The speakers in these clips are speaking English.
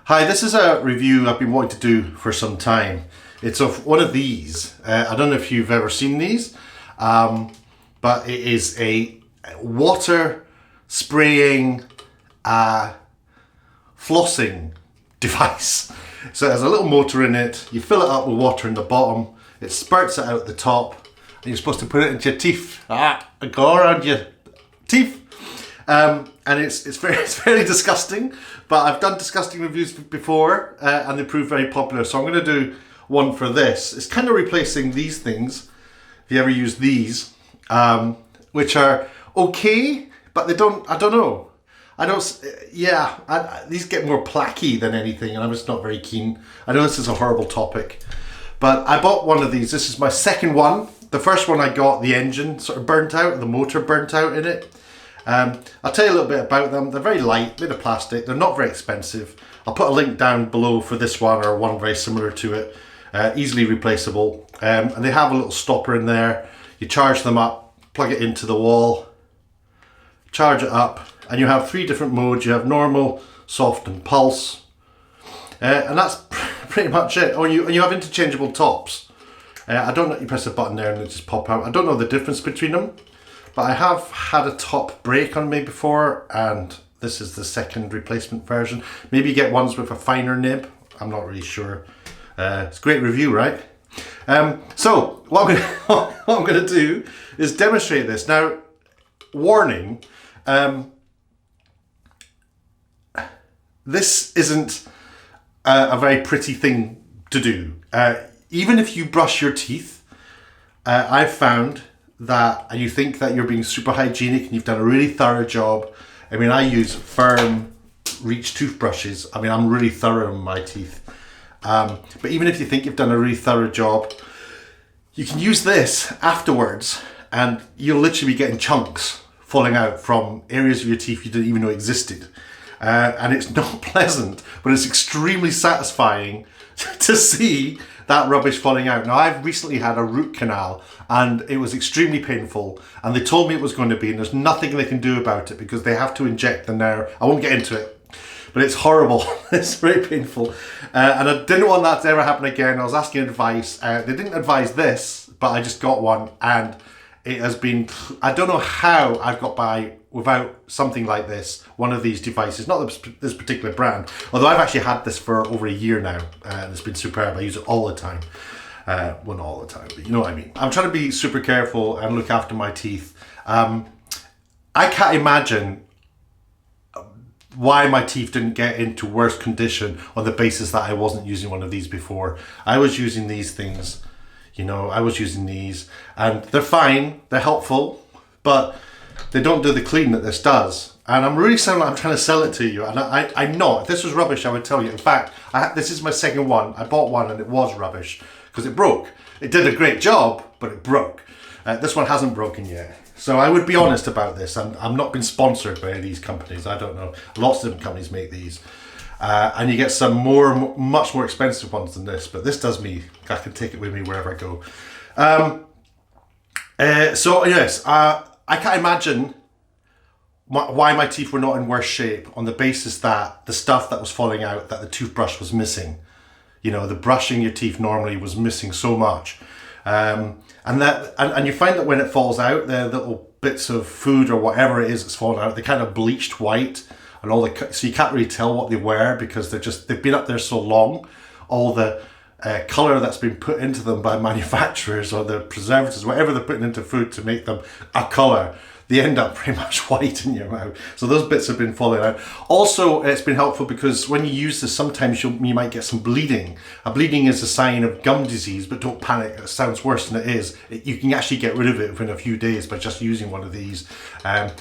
Hi, this is a review I've been wanting to do for some time. It's of one of these. I don't know if you've ever seen these, but it is a water spraying flossing device. So it has a little motor in it. You fill it up with water in the bottom. It spurts it out the top, and you're supposed to put it into your teeth. Go around your teeth. And it's very disgusting, but I've done disgusting reviews before and they proved very popular. So I'm going to do one for this. It's kind of replacing these things, if you ever use these, which are okay, but they don't, I don't know. These get more placky than anything, and I'm just not very keen. I know this is a horrible topic, but I bought one of these. This is my second one. The first one I got, the engine sort of burnt out, the motor burnt out in it. I'll tell you a little bit about them. They're very light, made of plastic. They're not very expensive. I'll put a link down below for this one or one very similar to it. Easily replaceable. And they have a little stopper in there. You charge them up, plug it into the wall, charge it up, and you have 3 different modes. You have normal, soft, and pulse. And that's pretty much it. And you have interchangeable tops. I don't know, you press a button there and they just pop out. I don't know the difference between them. But I have had a top break on me before, and this is the second replacement version. Maybe you get ones with a finer nib. I'm not really sure. It's a great review, right? So what I'm going to do is demonstrate this. Now, warning, this isn't a very pretty thing to do. Even if you brush your teeth, I've found that, and you think that you're being super hygienic and you've done a really thorough job. I mean, I use firm reach toothbrushes. I mean, I'm really thorough in my teeth. But even if you think you've done a really thorough job, you can use this afterwards and you'll literally be getting chunks falling out from areas of your teeth you didn't even know existed. And it's not pleasant, but it's extremely satisfying to see that rubbish falling out. Now, I've recently had a root canal and it was extremely painful, and they told me it was going to be, and there's nothing they can do about it because they have to inject the nerve. I won't get into it, but it's horrible. It's very painful. And I didn't want that to ever happen again. I was asking advice. They didn't advise this, but I just got one, and it has been, I don't know how I've got by without something like this, one of these devices, not this particular brand, although I've actually had this for over a year now, and it's been superb. I use it all the time. Well, not all the time, but you know what I mean. I'm trying to be super careful and look after my teeth. I can't imagine why my teeth didn't get into worse condition on the basis that I wasn't using one of these before. I was using these things, I was using these, and they're fine, they're helpful, but they don't do the clean that this does. And I'm really sounding like I'm trying to sell it to you, and I'm not. If this was rubbish, I would tell you. In fact, this is my second one. I bought one and it was rubbish because it broke. It did a great job, but it broke. This one hasn't broken yet. So I would be honest about this. I'm not been sponsored by any of these companies. I don't know. Lots of different companies make these. And you get some much more expensive ones than this, but this does me. I can take it with me wherever I go. So yes, I can't imagine why my teeth were not in worse shape on the basis that the stuff that was falling out, that the toothbrush was missing. The brushing your teeth normally was missing so much. And you find that when it falls out, the little bits of food or whatever it is that's fallen out, they're kind of bleached white, and so you can't really tell what they were because they've been up there so long. All the colour that's been put into them by manufacturers, or the preservatives, whatever they're putting into food to make them a colour, they end up pretty much white in your mouth. So those bits have been falling out. Also, it's been helpful because when you use this, sometimes you might get some bleeding. A bleeding is a sign of gum disease, but don't panic, it sounds worse than it is. You can actually get rid of it within a few days by just using one of these.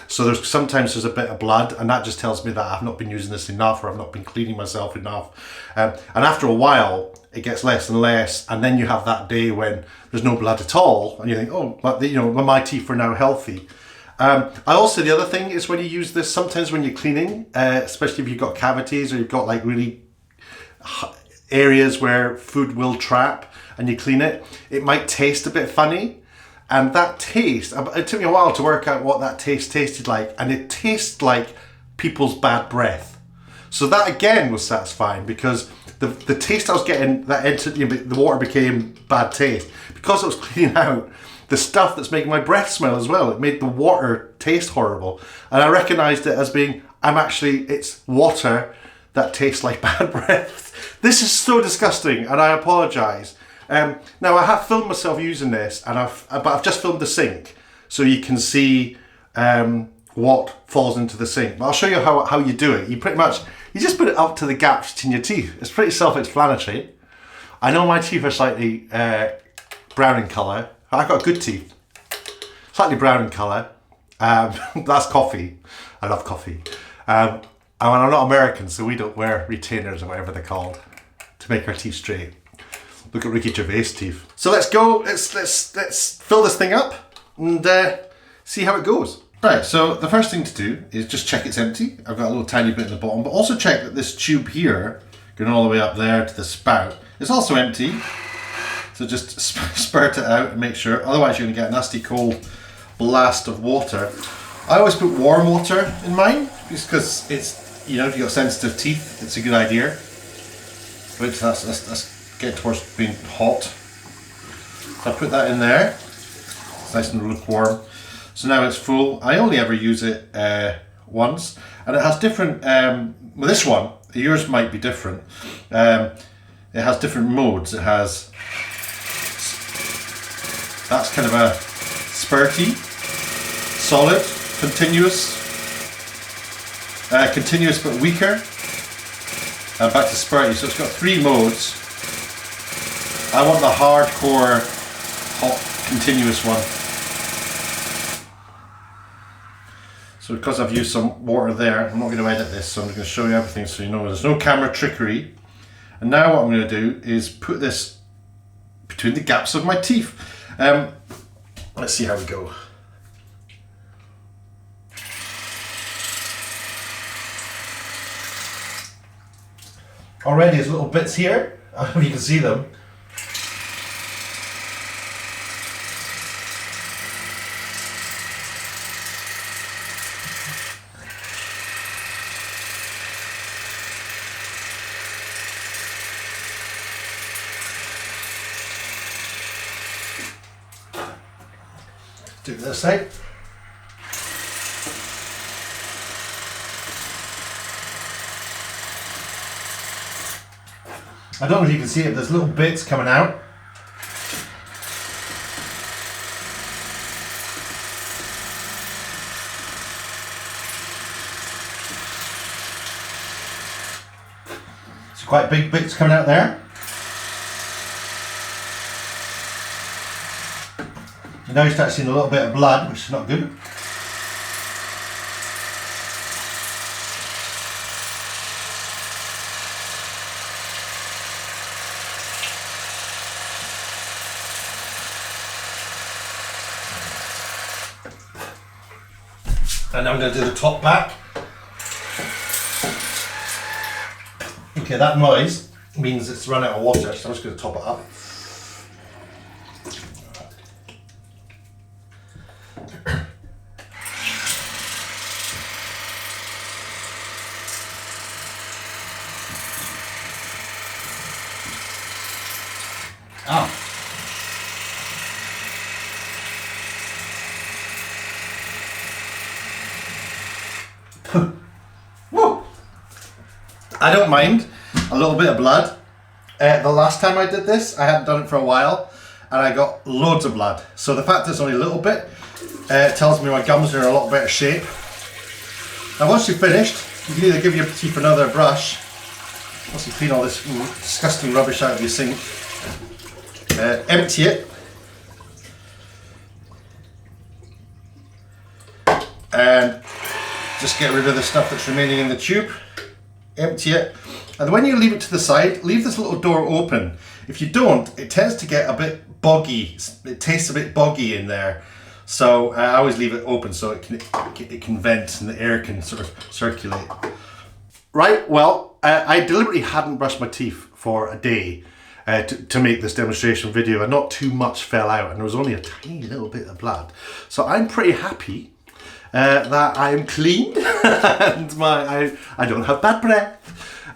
So sometimes there's a bit of blood, and that just tells me that I've not been using this enough, or I've not been cleaning myself enough. And after a while, it gets less and less, and then you have that day when there's no blood at all, and you think, oh, but my teeth are now healthy. The other thing is when you use this, sometimes when you're cleaning, especially if you've got cavities or you've got like really areas where food will trap and you clean it, it might taste a bit funny. And that taste, it took me a while to work out what that taste tasted like, and it tastes like people's bad breath. So that again was satisfying, because the taste I was getting, that entered, the water became bad taste. Because it was cleaning out the stuff that's making my breath smell as well. It made the water taste horrible. And I recognised it as being, it's water that tastes like bad breath. This is so disgusting, and I apologise. Now I have filmed myself using this, but I've just filmed the sink, so you can see what falls into the sink. But I'll show you how you do it. You just put it up to the gaps in your teeth. It's pretty self-explanatory. I know my teeth are slightly brown in colour. I've got good teeth. Slightly brown in colour. That's coffee. I love coffee. And I'm not American, so we don't wear retainers or whatever they're called to make our teeth straight. Look at Ricky Gervais' teeth. So let's go. Let's fill this thing up and see how it goes. Right, so the first thing to do is just check it's empty. I've got a little tiny bit at the bottom, but also check that this tube here, going all the way up there to the spout, is also empty. So just spurt it out and make sure, otherwise you're going to get a nasty cold blast of water. I always put warm water in mine, just because it's, if you've got sensitive teeth, it's a good idea. But let's get towards being hot. So I put that in there. It's nice and lukewarm. So now it's full. I only ever use it once, and it has different, well, this one, yours might be different. It has different modes. It has, that's kind of a spurty, solid, continuous but weaker, and back to spurty. So it's got 3 modes. I want the hardcore, hot, continuous one. So because I've used some water there, I'm not going to edit this, so I'm going to show you everything so you know there's no camera trickery. And now what I'm going to do is put this between the gaps of my teeth. Let's see how we go. Already there's little bits here, I don't know if you can see them. Do it this side. I don't know if you can see it, but there's little bits coming out. It's quite big bits coming out there. And now you start seeing a little bit of blood, which is not good. And now I'm going to do the top back. Okay, that noise means it's run out of water, so I'm just going to top it up. Woo! I don't mind a little bit of blood. The last time I did this, I hadn't done it for a while, and I got loads of blood. So the fact that it's only a little bit tells me my gums are in a lot better shape. Now once you've finished, you can either give your teeth another brush, once you clean all this disgusting rubbish out of your sink, empty it, and just get rid of the stuff that's remaining in the tube, empty it, and when you leave it to the side, leave this little door open. If you don't, it tends to get a bit boggy, it tastes a bit boggy in there, so I always leave it open so it can vent and the air can sort of circulate. Right, well, I deliberately hadn't brushed my teeth for a day to make this demonstration video, and not too much fell out, and there was only a tiny little bit of blood. So I'm pretty happy. that I am clean and I don't have bad breath.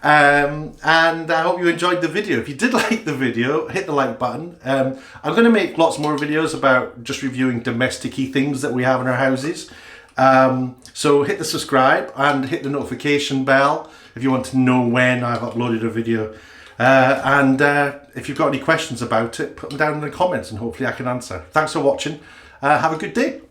And I hope you enjoyed the video. If you did like the video, hit the like button. I'm going to make lots more videos about just reviewing domestic-y things that we have in our houses. So hit the subscribe and hit the notification bell if you want to know when I've uploaded a video. And if you've got any questions about it, put them down in the comments and hopefully I can answer. Thanks for watching. Have a good day.